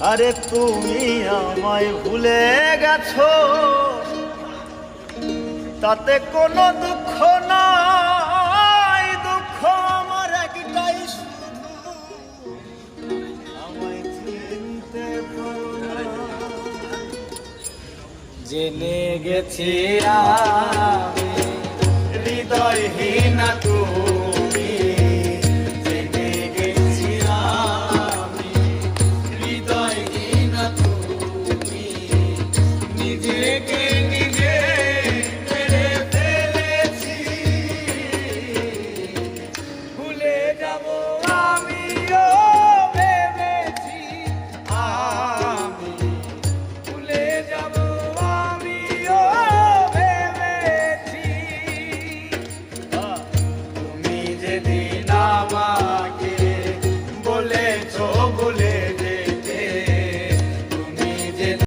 আরে তুমি আমায় ভুলে গেছো, তাতে কোনো দুঃখ নাই। দুঃখ আমার একটাই, শুধু আমায় চিনতে পারো না। জেনে গেছি আমি হৃদয়হীন তুমি, জেনে গেছি আমি হৃদয়হীন তুমি। নিজেকে নিজে মেরে ফেলেছি, ভুলে যাব আমিও ভেবেছি।